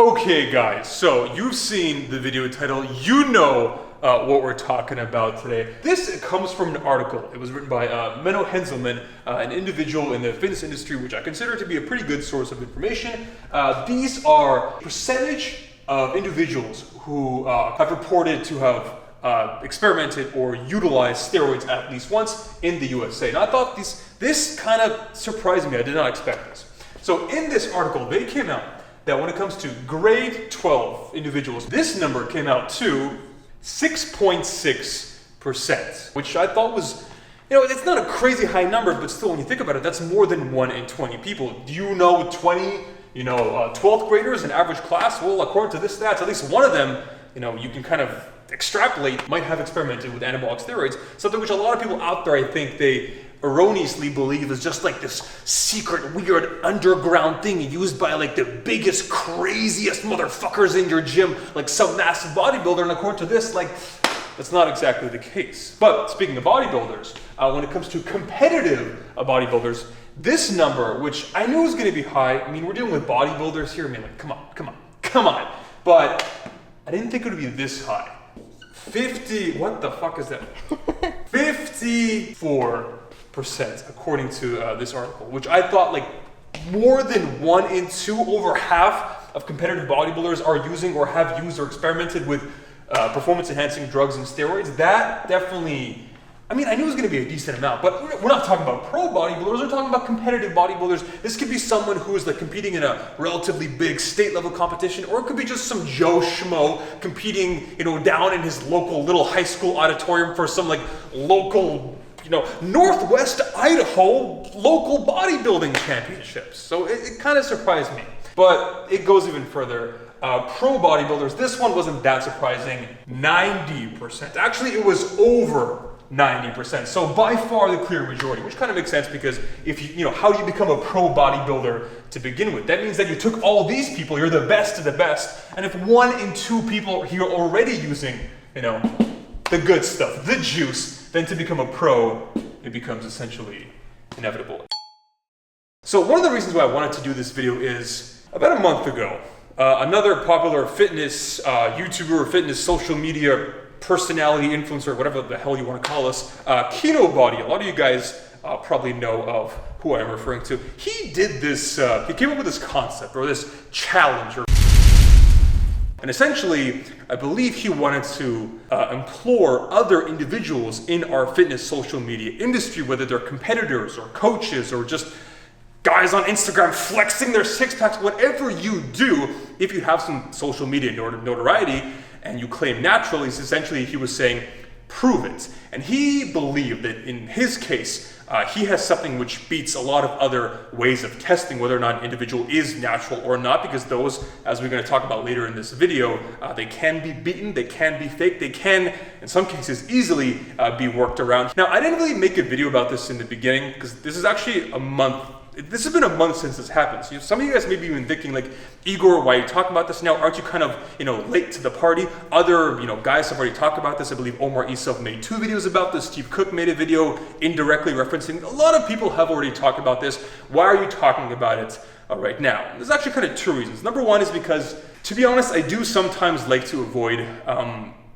Okay guys, so you've seen the video title, you know what we're talking about today. This comes from an article. It was written by Menno Henselman, an individual in the fitness industry, which I consider to be a pretty good source of information. These are percentage of individuals who have reported to have experimented or utilized steroids at least once in the USA. And I thought this kind of surprised me. I did not expect this. So in this article, they came out that when it comes to grade 12 individuals, this number came out to 6.6%, which I thought was, it's not a crazy high number, but still when you think about it, that's more than 1 in 20 people. Do you know 20, 12th graders in average class? Well, according to this stats, at least one of them, you can kind of extrapolate, might have experimented with anabolic steroids, something which a lot of people out there, I think they erroneously believe is just like this secret, weird, underground thing used by like the biggest, craziest motherfuckers in your gym, like some massive bodybuilder, and according to this, like, that's not exactly the case. But speaking of bodybuilders, when it comes to competitive bodybuilders, this number, which I knew was gonna be high, I mean, we're dealing with bodybuilders here, I mean, like, come on. But I didn't think it would be this high. What the fuck is that? 54%, according to this article, which I thought like more than 1 in 2, over half of competitive bodybuilders are using or have used or experimented with performance enhancing drugs and steroids. That definitely, I mean, I knew it was going to be a decent amount, but we're not talking about pro bodybuilders, we're talking about competitive bodybuilders. This could be someone who is like competing in a relatively big state level competition, or it could be just some Joe Schmo competing, down in his local little high school auditorium for some like local, Northwest Idaho local bodybuilding championships. So it kind of surprised me, but it goes even further. Pro bodybuilders, this one wasn't that surprising, 90%. Actually, it was over 90%. So by far the clear majority, which kind of makes sense because if how do you become a pro bodybuilder to begin with? That means that you took all these people, you're the best of the best, and if 1 in 2 people here are already using, the good stuff, the juice, then to become a pro, it becomes essentially inevitable. So one of the reasons why I wanted to do this video is, about a month ago, another popular fitness YouTuber or fitness social media personality, influencer, whatever the hell you want to call us, Kino Body, a lot of you guys probably know of who I'm referring to. He did this, he came up with this concept or this challenge, and essentially, I believe he wanted to implore other individuals in our fitness social media industry, whether they're competitors or coaches or just guys on Instagram flexing their six packs, whatever you do, if you have some social media notoriety and you claim natural, essentially he was saying, prove it. And he believed that in his case, he has something which beats a lot of other ways of testing whether or not an individual is natural or not, because those, as we're going to talk about later in this video, they can be beaten, they can be faked, they can, in some cases, easily be worked around. Now, I didn't really make a video about this in the beginning, because this is actually a month. This has been a month since this happened. So some of you guys may be even thinking like, Igor, why are you talking about this now? Aren't you kind of, late to the party? Other, guys have already talked about this. I believe Omar Isov made 2 videos about this. Steve Cook made a video indirectly referencing. A lot of people have already talked about this. Why are you talking about it right now? There's actually kind of 2 reasons. Number 1 is because, to be honest, I do sometimes like to avoid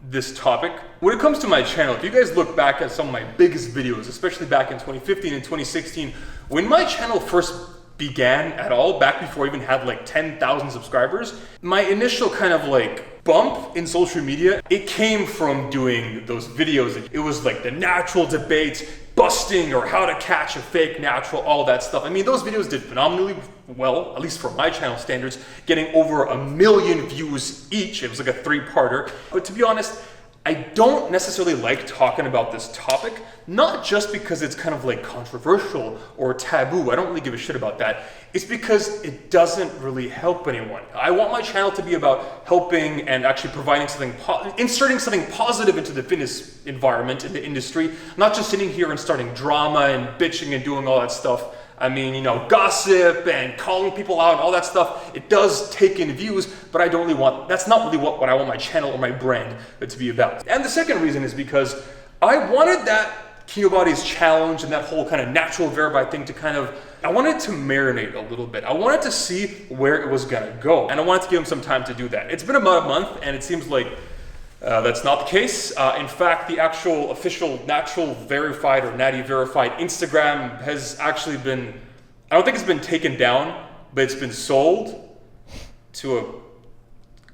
this topic. When it comes to my channel, if you guys look back at some of my biggest videos, especially back in 2015 and 2016, when my channel first began at all, back before I even had like 10,000 subscribers, my initial kind of like bump in social media, it came from doing those videos. It was like the natural debate, busting or how to catch a fake natural, all that stuff. I mean, those videos did phenomenally well, at least for my channel standards, getting over 1 million views each. It was like a 3-parter. But to be honest, I don't necessarily like talking about this topic, not just because it's kind of like controversial or taboo. I don't really give a shit about that. It's because it doesn't really help anyone. I want my channel to be about helping and actually providing something, inserting something positive into the fitness environment, in the industry, not just sitting here and starting drama and bitching and doing all that stuff. I mean, gossip and calling people out and all that stuff, it does take in views, but I don't really want, that's not really what I want my channel or my brand to be about. And the second reason is because I wanted that Kino Body's challenge and that whole kind of natural verified thing to kind of I wanted to marinate a little bit. I wanted to see where it was gonna go, and I wanted to give him some time to do that. It's been about a month, and it seems like that's not the case. In fact, the actual official Natty Verified or Natty Verified Instagram has actually been, I don't think it's been taken down, but it's been sold to a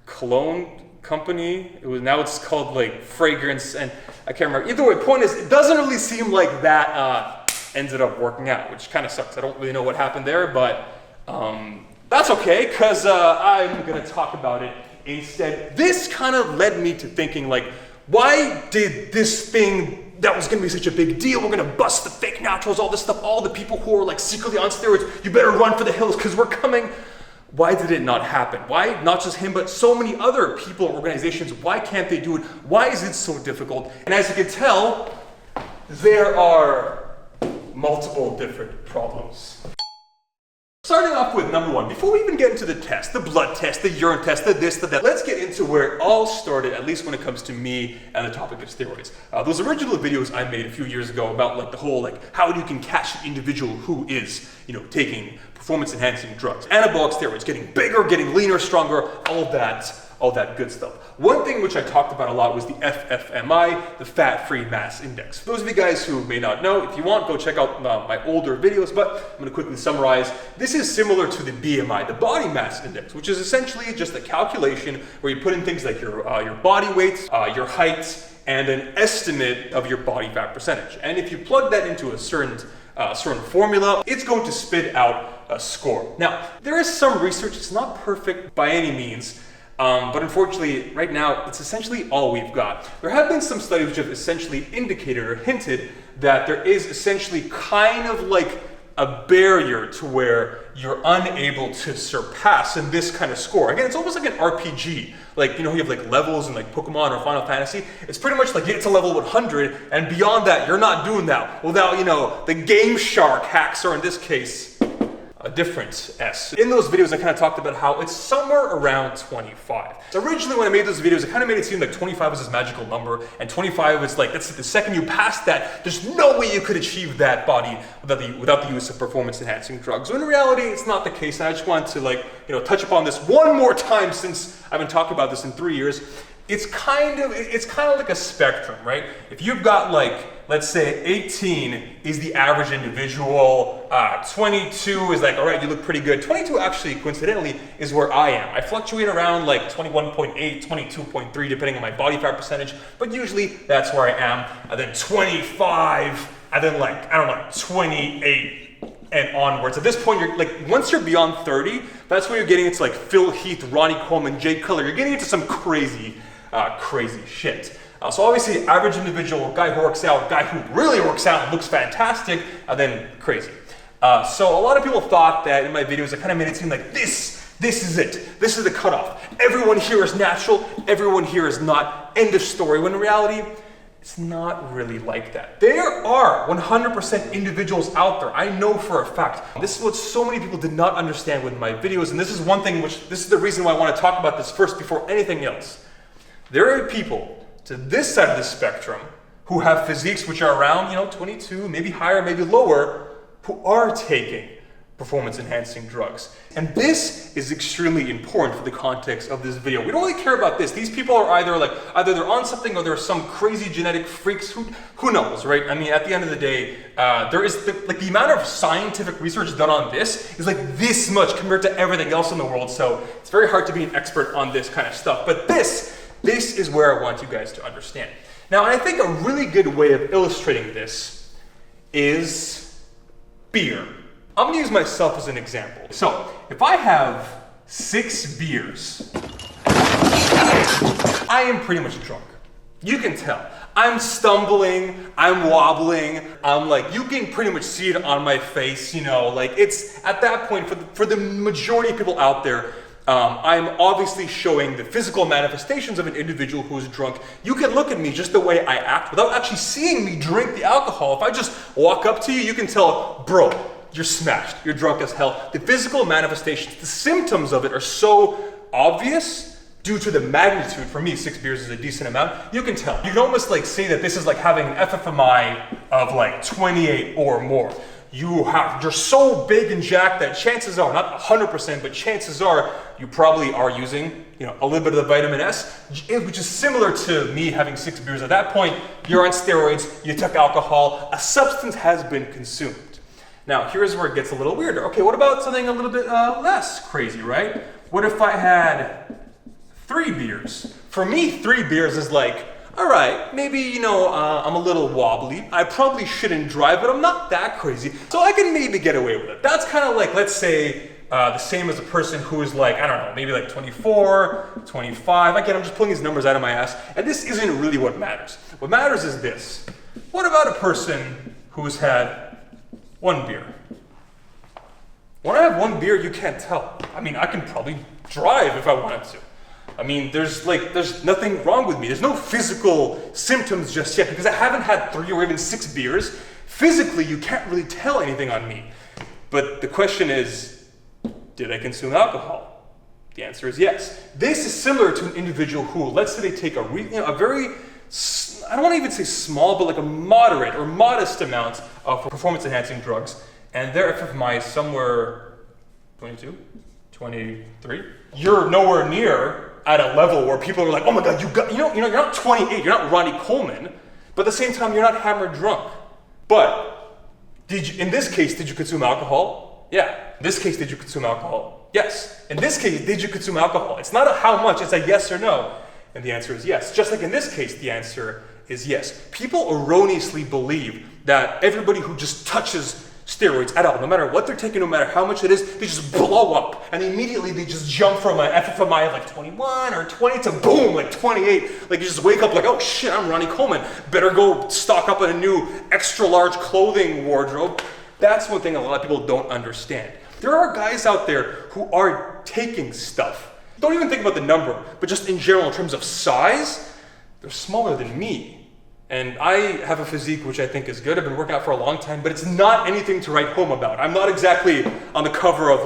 cologne company. Now it's called like Fragrance, and I can't remember. Either way, point is, it doesn't really seem like that ended up working out, which kind of sucks. I don't really know what happened there, but that's okay, because I'm gonna talk about it instead. This kind of led me to thinking, like, why did this thing that was gonna be such a big deal, we're gonna bust the fake naturals, all this stuff, all the people who are like secretly on steroids, you better run for the hills because we're coming. Why did it not happen? Why not just him, but so many other people or organizations? Why can't they do it? Why is it so difficult? And as you can tell, there are multiple different problems. Starting off with number one, before we even get into the test, the blood test, the urine test, the this, the that, let's get into where it all started, at least when it comes to me and the topic of steroids. Those original videos I made a few years ago about like the whole like how you can catch an individual who is, you know, taking performance enhancing drugs, anabolic steroids, getting bigger, getting leaner, stronger, all that good stuff. One thing which I talked about a lot was the FFMI, the fat-free mass index. For those of you guys who may not know, if you want, go check out my older videos, but I'm gonna quickly summarize. This is similar to the BMI, the body mass index, which is essentially just a calculation where you put in things like your body weight, your height, and an estimate of your body fat percentage. And if you plug that into a certain formula, it's going to spit out a score. Now, there is some research, it's not perfect by any means, but unfortunately, right now, it's essentially all we've got. There have been some studies which have essentially indicated or hinted that there is essentially kind of like a barrier to where you're unable to surpass in this kind of score. Again, it's almost like an RPG. Like, you know, you have like levels in like Pokemon or Final Fantasy. It's pretty much like you get to level 100, and beyond that, you're not doing that without, you know, the Game Shark hacks, or in this case, a different S. In those videos, I kind of talked about how it's somewhere around 25. So originally when I made those videos, I kind of made it seem like 25 was this magical number, and 25 was like, that's the second you pass that, there's no way you could achieve that body without the use of performance enhancing drugs. So in reality, it's not the case, and I just wanted to like, you know, touch upon this one more time since I've been talking about this in 3 years. It's kind of like a spectrum, right? If you've got like, let's say 18 is the average individual, 22 is like, all right, you look pretty good. 22 actually, coincidentally, is where I am. I fluctuate around like 21.8, 22.3, depending on my body fat percentage, but usually that's where I am. And then 25, and then like, I don't know, 28 and onwards. At this point, you're like, once you're beyond 30, that's when you're getting into like Phil Heath, Ronnie Coleman, Jay Cutler. You're getting into some crazy shit. So obviously, average individual, guy who works out, guy who really works out and looks fantastic, and then crazy. So a lot of people thought that in my videos, I kind of made it seem like this is it. This is the cutoff. Everyone here is natural, everyone here is not. End of story. When in reality, it's not really like that. There are 100% individuals out there. I know for a fact. This is what so many people did not understand with my videos, and this is one thing which, this is the reason why I want to talk about this first before anything else. There are people to this side of the spectrum who have physiques which are around, you know, 22, maybe higher, maybe lower, who are taking performance enhancing drugs. And this is extremely important for the context of this video. We don't really care about this. These people are either they're on something or they're some crazy genetic freaks, who knows, right? I mean, at the end of the day, there is the amount of scientific research done on this is like this much compared to everything else in the world. So it's very hard to be an expert on this kind of stuff. But this is where I want you guys to understand. Now, I think a really good way of illustrating this is beer. I'm gonna use myself as an example. So, if I have 6 beers, I am pretty much drunk. You can tell. I'm stumbling, I'm wobbling, I'm like, you can pretty much see it on my face, you know, like it's at that point for the majority of people out there, I'm obviously showing the physical manifestations of an individual who is drunk. You can look at me just the way I act without actually seeing me drink the alcohol. If I just walk up to you, you can tell, bro, you're smashed, you're drunk as hell. The physical manifestations, the symptoms of it are so obvious due to the magnitude. For me, 6 beers is a decent amount. You can tell. You can almost like say that this is like having an FFMI of like 28 or more. you're so big and jacked that chances are, not 100%, but chances are you probably are using, a little bit of the vitamin S, which is similar to me having 6 beers. At that point, you're on steroids, you took alcohol, a substance has been consumed. Now, here's where it gets a little weirder. Okay, what about something a little bit less crazy, right? What if I had 3 beers? For me, 3 beers is like, all right, maybe, I'm a little wobbly. I probably shouldn't drive, but I'm not that crazy. So I can maybe get away with it. That's kind of like, let's say, the same as a person who is like, I don't know, maybe like 24, 25. Again, I'm just pulling these numbers out of my ass. And this isn't really what matters. What matters is this. What about a person who's had 1 beer? When I have 1 beer, you can't tell. I mean, I can probably drive if I wanted to. I mean, there's nothing wrong with me. There's no physical symptoms just yet because I haven't had 3 or even 6 beers. Physically, you can't really tell anything on me. But the question is, did I consume alcohol? The answer is yes. This is similar to an individual who, let's say they take a very, I don't want to even say small, but like a moderate or modest amount of performance-enhancing drugs, and their FFMI is somewhere 22, 23. You're nowhere near at a level where people are like, oh my God, you're not 28, you're not Ronnie Coleman, but at the same time, you're not hammered drunk. But in this case, did you consume alcohol? Yeah. In this case, did you consume alcohol? Yes. In this case, did you consume alcohol? It's not a how much, it's a yes or no. And the answer is yes. Just like in this case, the answer is yes. People erroneously believe that everybody who just touches steroids at all, no matter what they're taking, no matter how much it is, they just blow up. And immediately they just jump from an FFMI of like 21 or 20 to boom, like 28. Like you just wake up like, oh shit, I'm Ronnie Coleman. Better go stock up on a new extra large clothing wardrobe. That's one thing a lot of people don't understand. There are guys out there who are taking stuff. Don't even think about the number, but just in general, in terms of size, they're smaller than me. And I have a physique which I think is good. I've been working out for a long time, but it's not anything to write home about. I'm not exactly on the cover of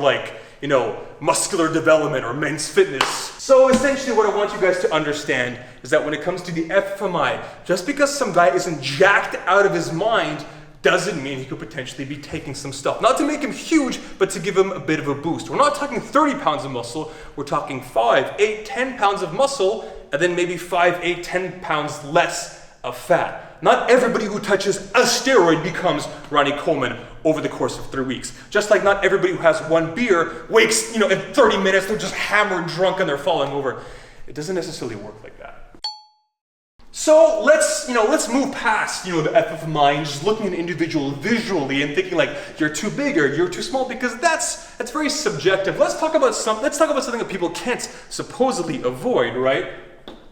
muscular development or men's fitness. So essentially what I want you guys to understand is that when it comes to the FFMI, just because some guy isn't jacked out of his mind doesn't mean he could potentially be taking some stuff. Not to make him huge, but to give him a bit of a boost. We're not talking 30 pounds of muscle, we're talking 5, 8, 10 pounds of muscle, and then maybe 5, 8, 10 pounds less of fat. Not everybody who touches a steroid becomes Ronnie Coleman over the course of 3 weeks. Just like not everybody who has 1 beer wakes, in 30 minutes, they're just hammered drunk and they're falling over. It doesn't necessarily work like that. So let's move past, the FFMI and just looking at an individual visually and thinking like you're too big or you're too small, because that's very subjective. Let's talk about something that people can't supposedly avoid, right?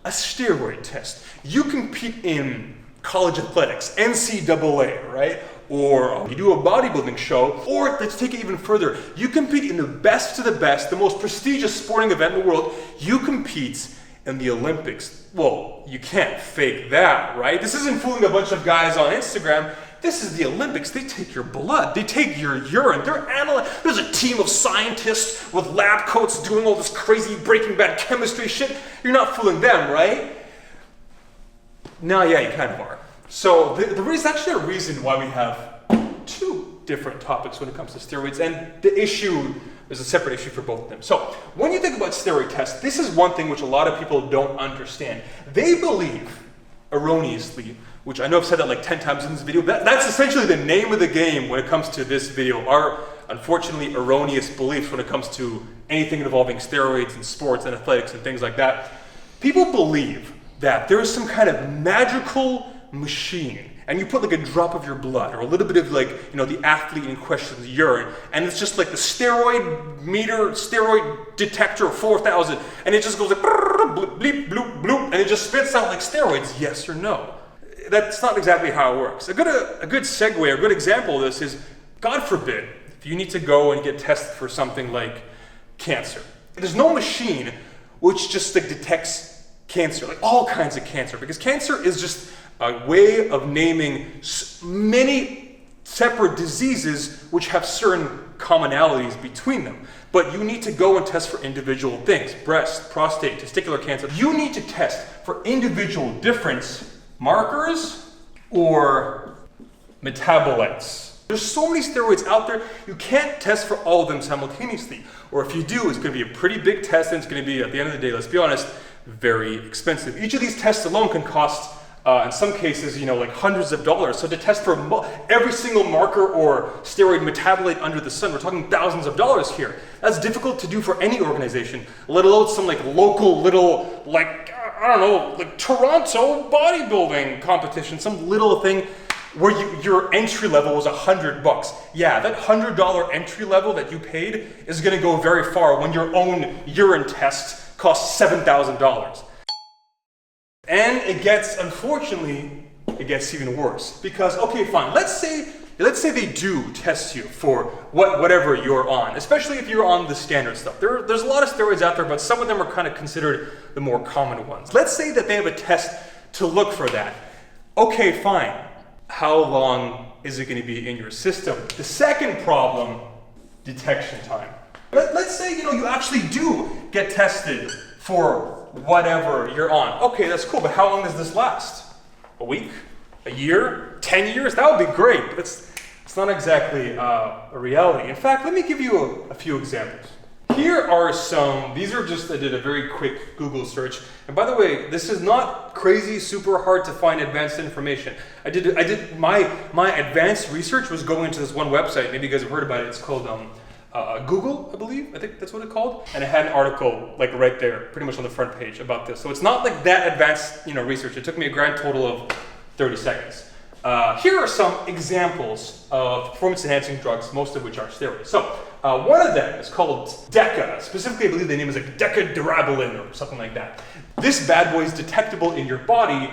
A steroid test. You compete in college athletics, NCAA, right? Or you do a bodybuilding show, or let's take it even further. You compete in the best of the best, the most prestigious sporting event in the world. You compete in the Olympics. Well, you can't fake that, right? This isn't fooling a bunch of guys on Instagram. This is the Olympics. They take your blood. They take your urine. There's a team of scientists with lab coats doing all this crazy Breaking Bad chemistry shit. You're not fooling them, right? No, yeah, you kind of are. So there's actually a reason why we have 2 different topics when it comes to steroids, and the issue is a separate issue for both of them. So when you think about steroid tests, this is one thing which a lot of people don't understand. They believe, erroneously, which I know I've said that like 10 times in this video, that's essentially the name of the game when it comes to this video, our unfortunately erroneous beliefs when it comes to anything involving steroids and sports and athletics and things like that. People believe that there is some kind of magical machine, and you put like a drop of your blood or a little bit of the athlete in question's urine, and it's just like the steroid meter, steroid detector 4000, and it just goes like bleep, bleep, bloop, bloop, and it just spits out like steroids, yes or no. That's not exactly how it works. A good segue, a good example of this is, God forbid, if you need to go and get tested for something like cancer. There's no machine which just detects cancer, like all kinds of cancer, because cancer is just a way of naming many separate diseases which have certain commonalities between them. But you need to go and test for individual things. Breast, prostate, testicular cancer. You need to test for individual difference markers or metabolites. There's so many steroids out there, you can't test for all of them simultaneously. Or if you do, it's going to be a pretty big test, and it's going to be, at the end of the day, let's be honest, very expensive. Each of these tests alone can cost, in some cases, like hundreds of dollars. So to test for every single marker or steroid metabolite under the sun, we're talking thousands of dollars here. That's difficult to do for any organization, let alone some local little, I don't know, Toronto bodybuilding competition, some little thing where your entry level was $100. Yeah, that $100 entry level that you paid is gonna go very far when your own urine test costs $7,000. And unfortunately, it gets even worse. Because, okay, fine, let's say they do test you for whatever you're on, especially if you're on the standard stuff. There's a lot of steroids out there, but some of them are kind of considered the more common ones. Let's say that they have a test to look for that. Okay, fine. How long is it going to be in your system? The second problem, detection time. Let's say, you actually do get tested for whatever you're on. Okay, that's cool, but how long does this last? A week? A year? 10 years? That would be great, but it's not exactly a reality. In fact, let me give you a few examples. Here are these are just, I did a very quick Google search. And by the way, this is not crazy, super hard to find advanced information. My advanced research was going to this one website, maybe you guys have heard about it, it's called Google, I believe, I think that's what it's called. And it had an article right there, pretty much on the front page about this. So it's not that advanced, research. It took me a grand total of 30 seconds. Here are some examples of performance-enhancing drugs, most of which are steroids. So one of them is called DECA. Specifically, I believe the name is decadurabolin or something like that. This bad boy is detectable in your body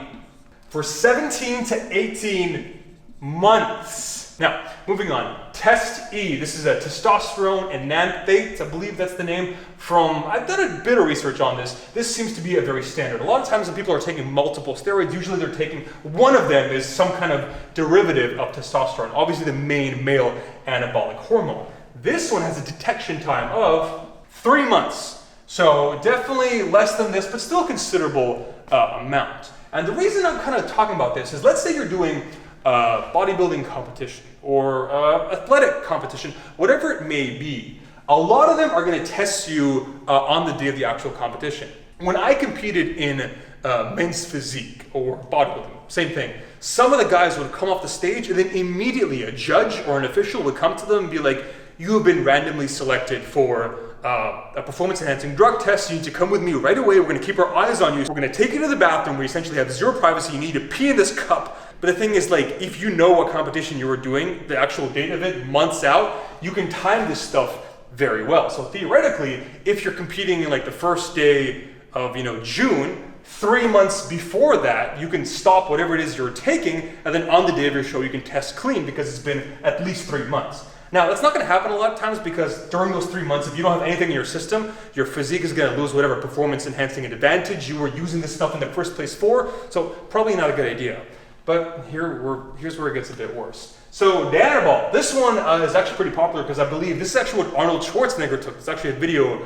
for 17 to 18 months. Now, moving on. Test E. This is a testosterone enanthate, I believe that's the name. I've done a bit of research on this. This seems to be a very standard. A lot of times when people are taking multiple steroids, usually they're taking one of them is some kind of derivative of testosterone, obviously the main male anabolic hormone. This one has a detection time of 3 months. So definitely less than this, but still a considerable amount. And the reason I'm kind of talking about this is, let's say you're doing bodybuilding competition or athletic competition, whatever it may be. A lot of them are going to test you on the day of the actual competition. When I competed in men's physique or bodybuilding, same thing. Some of the guys would come off the stage and then immediately a judge or an official would come to them and be like, you have been randomly selected for a performance-enhancing drug test. You need to come with me right away. We're going to keep our eyes on you. We're going to take you to the bathroom. We essentially have zero privacy. You need to pee in this cup. But the thing is, if you know what competition you were doing, the actual date of it, months out, you can time this stuff very well. So theoretically, if you're competing in the first day of June, 3 months before that, you can stop whatever it is you're taking, and then on the day of your show, you can test clean because it's been at least 3 months. Now, that's not going to happen a lot of times because during those 3 months, if you don't have anything in your system, your physique is going to lose whatever performance-enhancing advantage you were using this stuff in the first place for. So probably not a good idea. But here's where it gets a bit worse. So Danabol, this one is actually pretty popular because I believe this is actually what Arnold Schwarzenegger took. It's actually a video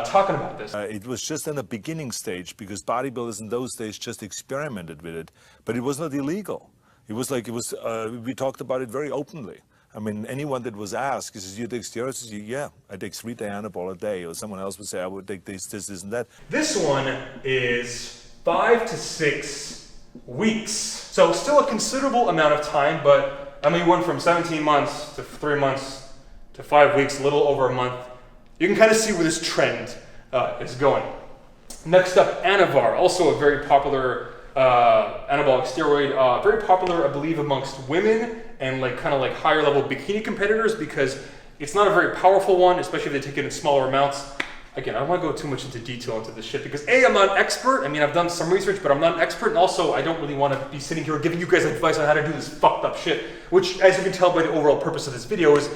talking about this. It was just in the beginning stage because bodybuilders in those days just experimented with it, but it was not illegal. It was we talked about it very openly. I mean, anyone that was asked, he says, you take steroids? Yeah, I take 3 Dianabol a day. Or someone else would say, I would take this, and that. This one is 5 to 6 weeks. So still a considerable amount of time, but I mean, went from 17 months to 3 months to 5 weeks, a little over a month. You can kind of see where this trend is going. Next up, Anavar, also a very popular anabolic steroid, very popular, I believe, amongst women and higher level bikini competitors because it's not a very powerful one, especially if they take it in smaller amounts. Again, I don't want to go too much into detail into this shit because A, I'm not an expert. I mean, I've done some research, but I'm not an expert. And also, I don't really want to be sitting here giving you guys advice on how to do this fucked up shit, which, as you can tell by the overall purpose of this video, is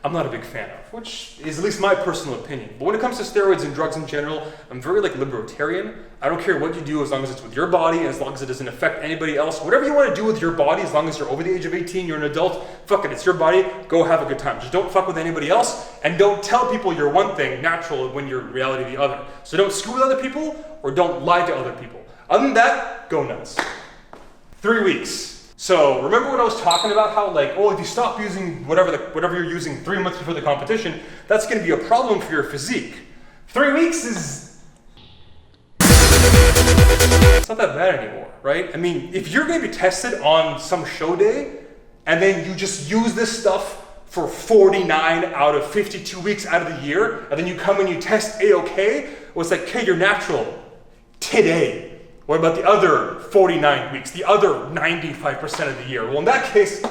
I'm not a big fan of, which is at least my personal opinion. But when it comes to steroids and drugs in general, I'm very libertarian. I don't care what you do as long as it's with your body and as long as it doesn't affect anybody else. Whatever you want to do with your body, as long as you're over the age of 18, you're an adult, fuck it, it's your body, go have a good time. Just don't fuck with anybody else and don't tell people you're one thing, natural, when you're in reality the other. So don't screw with other people or don't lie to other people. Other than that, go nuts. 3 weeks. So remember when I was talking about how like, oh, if you stop using whatever you're using 3 months before the competition, that's going to be a problem for your physique. 3 weeks is, it's not that bad anymore, right? I mean, if you're going to be tested on some show day and then you just use this stuff for 49 out of 52 weeks out of the year, and then you come and you test A-OK, well, it's like, okay, you're natural today. What about the other 49 weeks, the other 95% of the year? Well, in that case,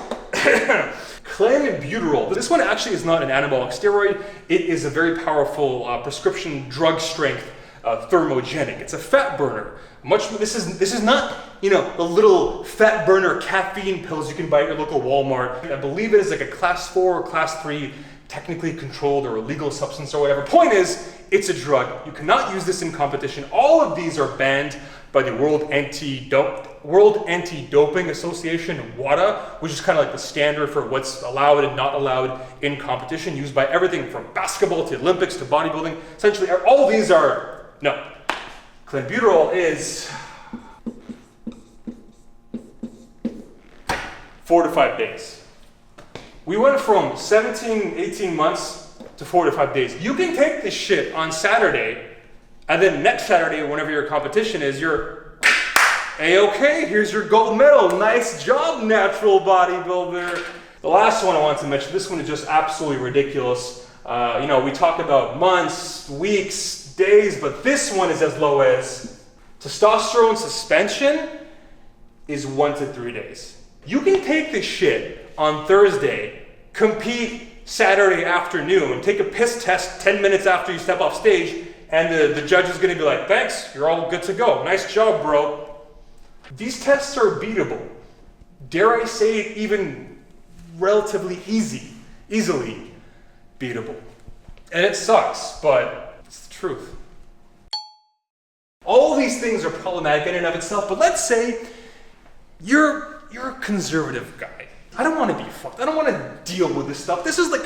clenbuterol. This one actually is not an anabolic steroid. It is a very powerful prescription drug strength thermogenic. It's a fat burner. This is not, you know, the little fat burner caffeine pills you can buy at your local Walmart. I believe it is like a class 4 or class 3 technically controlled or illegal substance or whatever. Point is, it's a drug. You cannot use this in competition. All of these are banned by the World Anti-Doping Association, WADA, which is kind of like the standard for what's allowed and not allowed in competition, used by everything from basketball to Olympics to bodybuilding. Essentially, all of these are, no. Clenbuterol is 4 to 5 days. We went from 17, 18 months to 4 to 5 days. You can take this shit on Saturday, and then next Saturday, whenever your competition is, you're A-OK, here's your gold medal. Nice job, natural bodybuilder. The last one I want to mention, this one is just absolutely ridiculous. You know, we talk about months, weeks, days, but this one is as low as testosterone suspension is 1 to 3 days. You can take this shit on Thursday, compete Saturday afternoon, take a piss test 10 minutes after you step off stage, and the judge is gonna be like, thanks, you're all good to go. Nice job, bro. These tests are beatable. Dare I say it, even relatively easily beatable. And it sucks, but it's the truth. All these things are problematic in and of itself, but let's say you're a conservative guy. I don't want to be fucked. I don't want to deal with this stuff. This is like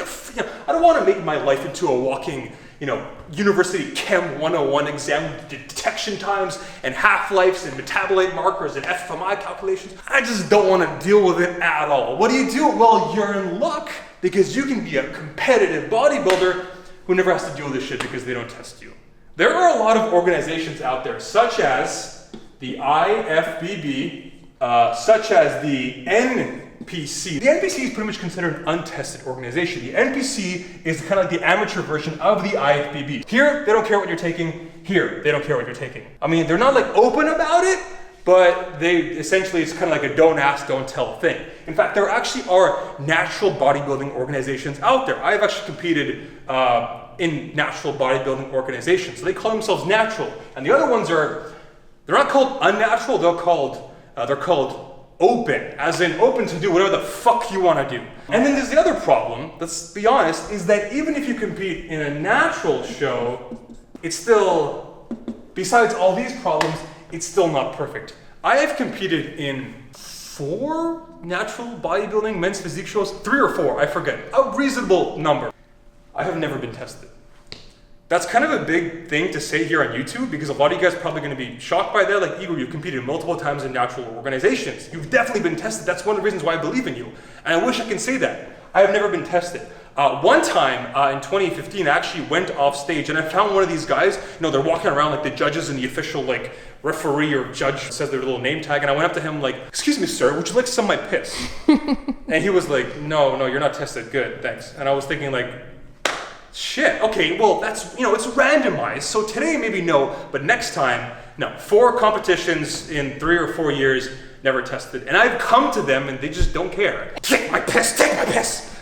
I don't want to make my life into a walking, you know, university Chem 101 exam with detection times and half-lives and metabolite markers and FFMI calculations. I just don't want to deal with it at all. What do? Well, you're in luck, because you can be a competitive bodybuilder who never has to deal with this shit because they don't test you. There are a lot of organizations out there, such as the IFBB, such as the NPC. The NPC is pretty much considered an untested organization. The NPC is kind of like the amateur version of the IFBB. Here, they don't care what you're taking. Here, they don't care what you're taking. I mean, they're not like open about it, but they essentially, it's kind of like a don't ask, don't tell thing. In fact, there actually are natural bodybuilding organizations out there. I have actually competed in natural bodybuilding organizations. So they call themselves natural. And the other ones they're not called unnatural, they're called open, as in open to do whatever the fuck you want to do. And then there's the other problem, let's be honest, is that even if you compete in a natural show, it's still, besides all these problems, it's still not perfect. I have competed in 4 natural bodybuilding men's physique shows, 3 or 4, I forget, a reasonable number. I have never been tested. That's kind of a big thing to say here on YouTube, because a lot of you guys are probably going to be shocked by that. Like, Igor, you've competed multiple times in natural organizations. You've definitely been tested. That's one of the reasons why I believe in you. And I wish I can say that. I have never been tested. One time in 2015, I actually went off stage and I found one of these guys, you know, they're walking around like the judges and the official like referee or judge says their little name tag. And I went up to him like, excuse me, sir, would you like some of my piss? And he was like, no, you're not tested. Good, thanks. And I was thinking like, shit, okay, well, that's, you know, it's randomized. So today, maybe no, but next time, no. 4 competitions in 3 or 4 years, never tested. And I've come to them and they just don't care. Take my piss, take my piss.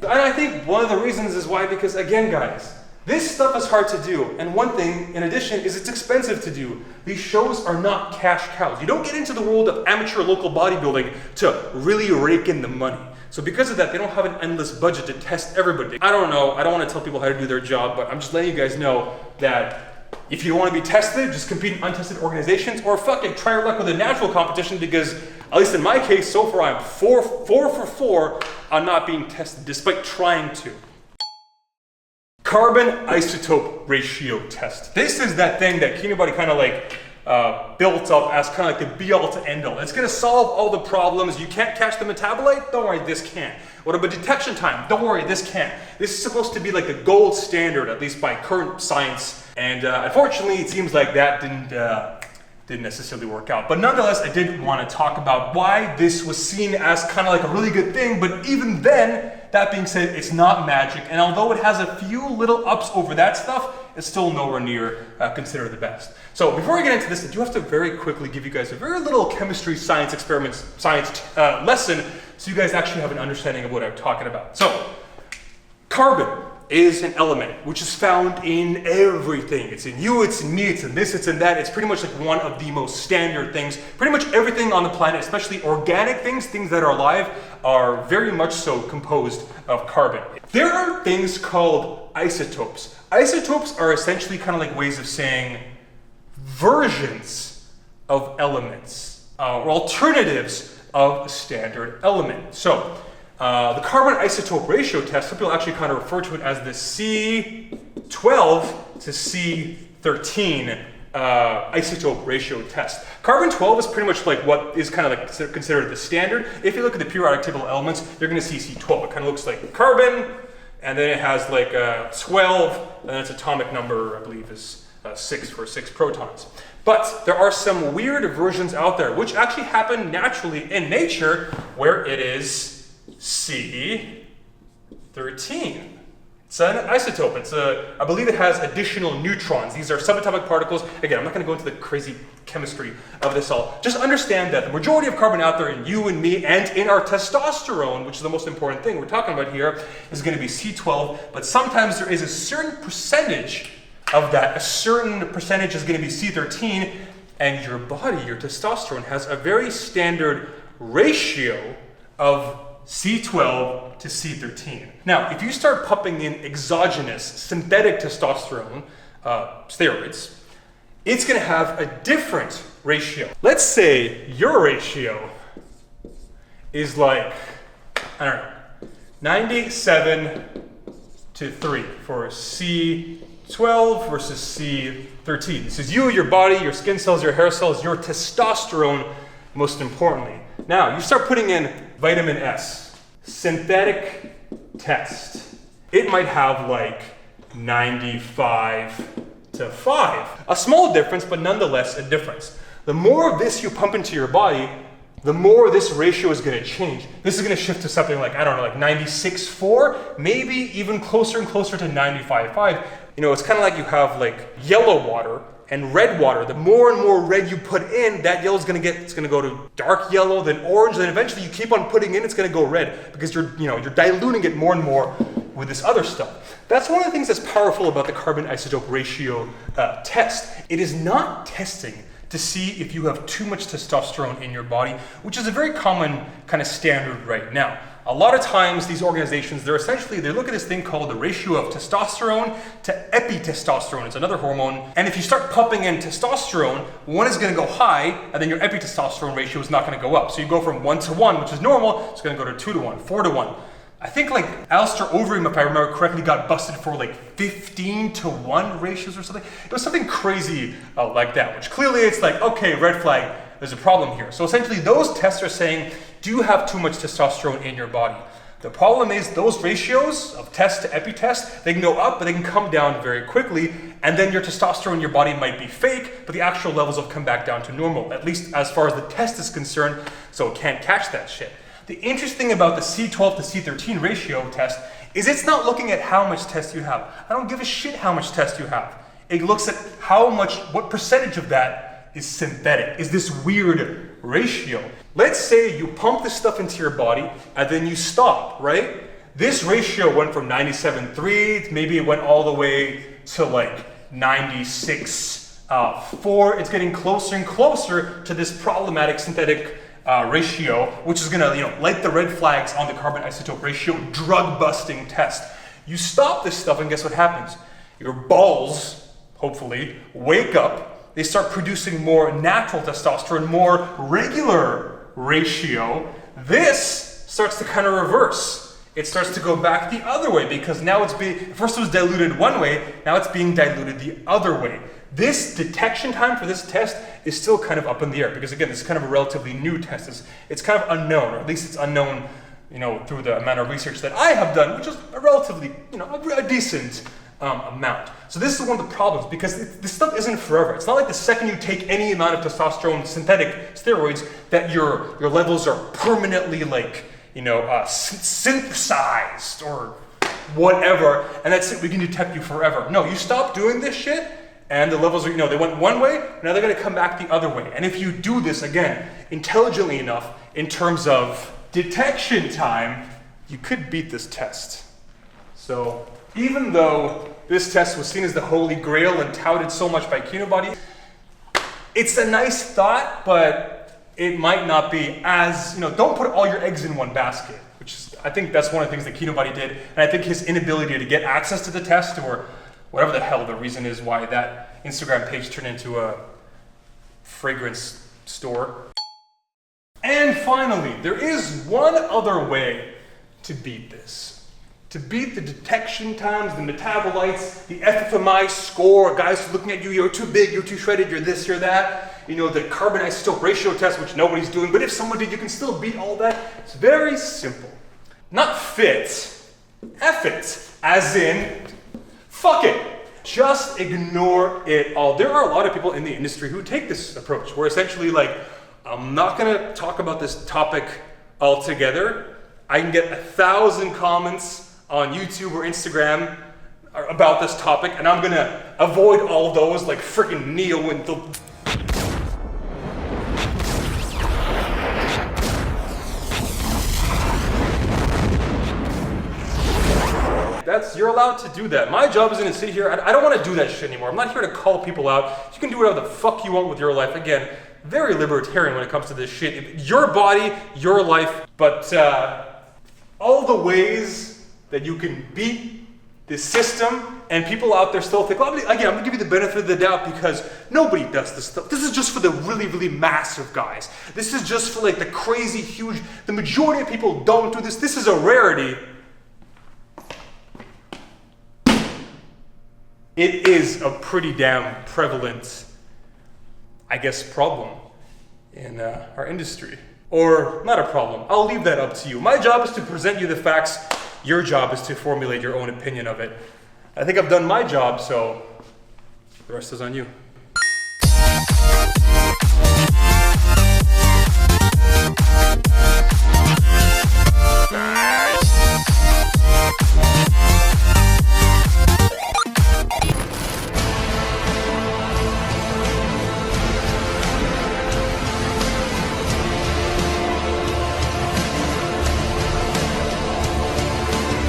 And I think one of the reasons is why, because again, guys, this stuff is hard to do. And one thing, in addition, is it's expensive to do. These shows are not cash cows. You don't get into the world of amateur local bodybuilding to really rake in the money. So because of that, they don't have an endless budget to test everybody. I don't know, I don't want to tell people how to do their job, but I'm just letting you guys know that if you want to be tested, just compete in untested organizations, or fuck it, try your luck with a natural competition, because at least in my case, so far I'm 4 for 4 on not being tested, despite trying to. Carbon isotope ratio test. This is that thing that anybody kind of like built up as kind of like the be-all to end-all. It's going to solve all the problems. You can't catch the metabolite? Don't worry, this can't. What about detection time? Don't worry, this can't. This is supposed to be like the gold standard, at least by current science. And unfortunately, it seems like that didn't necessarily work out. But nonetheless, I did want to talk about why this was seen as kind of like a really good thing. But even then, that being said, it's not magic. And although it has a few little ups over that stuff, it's still nowhere near considered the best. So before I get into this, I do have to very quickly give you guys a very little chemistry science experiments, lesson, so you guys actually have an understanding of what I'm talking about. So, carbon is an element which is found in everything. It's in you, it's in me, it's in this, it's in that. It's pretty much like one of the most standard things. Pretty much everything on the planet, especially organic things, things that are alive, are very much so composed of carbon. There are things called isotopes. Isotopes are essentially kind of like ways of saying versions of elements, or alternatives of a standard element. So, the carbon isotope ratio test, some people actually kind of refer to it as the C12 to C13 isotope ratio test. Carbon 12 is pretty much like what is kind of like considered the standard. If you look at the periodic table elements, you're going to see C12. It kind of looks like carbon, and then it has like 12, and then its atomic number, I believe, is 6 for 6 protons. But there are some weird versions out there, which actually happen naturally in nature, where it is C13. It's an isotope. I believe it has additional neutrons. These are subatomic particles. Again, I'm not going to go into the crazy chemistry of this all. Just understand that the majority of carbon out there in you and me and in our testosterone, which is the most important thing we're talking about here, is going to be C12. But sometimes there is a certain percentage of that. A certain percentage is going to be C13. And your body, your testosterone, has a very standard ratio of C12 to C13. Now, if you start pumping in exogenous synthetic testosterone, steroids, it's going to have a different ratio. Let's say your ratio is like, I don't know, 97 to 3 for C12 versus C13. This is you, your body, your skin cells, your hair cells, your testosterone, most importantly. Now, you start putting in vitamin S, synthetic test. It might have like 95 to 5. A small difference, but nonetheless a difference. The more of this you pump into your body, the more this ratio is going to change. This is going to shift to something like, I don't know, like 96.4, maybe even closer and closer to 95.5. You know, it's kind of like you have like yellow water and red water. The more and more red you put in, that yellow is going to go to dark yellow, then orange, then eventually you keep on putting in, it's going to go red because you're diluting it more and more with this other stuff. That's one of the things that's powerful about the carbon isotope ratio test. It is not testing to see if you have too much testosterone in your body, which is a very common kind of standard right now. A lot of times these organizations, they look at this thing called the ratio of testosterone to epitestosterone. It's another hormone. And if you start pumping in testosterone, one is going to go high, and then your epitestosterone ratio is not going to go up. So you go from 1 to 1, which is normal, it's going to go to 2 to 1, 4 to 1. I think like Alistair Overeem, if I remember correctly, got busted for like 15 to 1 ratios or something. It was something crazy like that, which clearly it's like, okay, red flag, there's a problem here. So essentially those tests are saying, do you have too much testosterone in your body? The problem is those ratios of test to epitest, they can go up, but they can come down very quickly. And then your testosterone in your body might be fake, but the actual levels will come back down to normal, at least as far as the test is concerned, so it can't catch that shit. The interesting thing about the C12 to C13 ratio test is it's not looking at how much test you have. I don't give a shit how much test you have. It looks at what percentage of that is synthetic, is this weird ratio. Let's say you pump this stuff into your body and then you stop, right? This ratio went from 97.3, maybe it went all the way to like 96.4. It's getting closer and closer to this problematic synthetic ratio, which is gonna, light the red flags on the carbon isotope ratio drug busting test. You stop this stuff and guess what happens? Your balls, hopefully, wake up. They start producing more natural testosterone, more regular ratio. This starts to kind of reverse. It starts to go back the other way because now first it was diluted one way, now it's being diluted the other way. This detection time for this test is still kind of up in the air because again, this is kind of a relatively new test. It's kind of unknown, or at least it's unknown, you know, through the amount of research that I have done, which is a relatively, you know, a decent amount. So this is one of the problems because this stuff isn't forever. It's not like the second you take any amount of testosterone synthetic steroids that your levels are permanently like, you know, synthesized or whatever, and that's it, we can detect you forever. No, you stop doing this shit and the levels are, you know, they went one way, now they're gonna come back the other way. And if you do this, again, intelligently enough in terms of detection time, you could beat this test. So even though this test was seen as the holy grail and touted so much by Kinobody, it's a nice thought, but it might not be as, you know, don't put all your eggs in one basket, which is, I think that's one of the things that Kinobody did. And I think his inability to get access to the test, or whatever the hell the reason is why that Instagram page turned into a fragrance store. And finally, there is one other way to beat this. To beat the detection times, the metabolites, the FFMI score, guys looking at you, you're too big, you're too shredded, you're this, you're that. You know, the carbon isotope ratio test, which nobody's doing, but if someone did, you can still beat all that. It's very simple. Not fit, F it, as in, fuck it. Just ignore it all. There are a lot of people in the industry who take this approach, where essentially like, I'm not gonna talk about this topic altogether. I can get 1,000 comments on YouTube or Instagram about this topic, and I'm gonna avoid all those like freaking Neo and the... You're allowed to do that. My job isn't to sit here, I don't want to do that shit anymore. I'm not here to call people out. You can do whatever the fuck you want with your life. Again, very libertarian when it comes to this shit. Your body, your life, but all the ways that you can beat this system, and people out there still think, well, again, I'm gonna give you the benefit of the doubt because nobody does this stuff. This is just for the really, really massive guys. This is just for like the crazy, huge, the majority of people don't do this. This is a rarity. It is a pretty damn prevalent, I guess, problem in our industry. Or not a problem. I'll leave that up to you. My job is to present you the facts. Your job is to formulate your own opinion of it. I think I've done my job, so the rest is on you. Nice.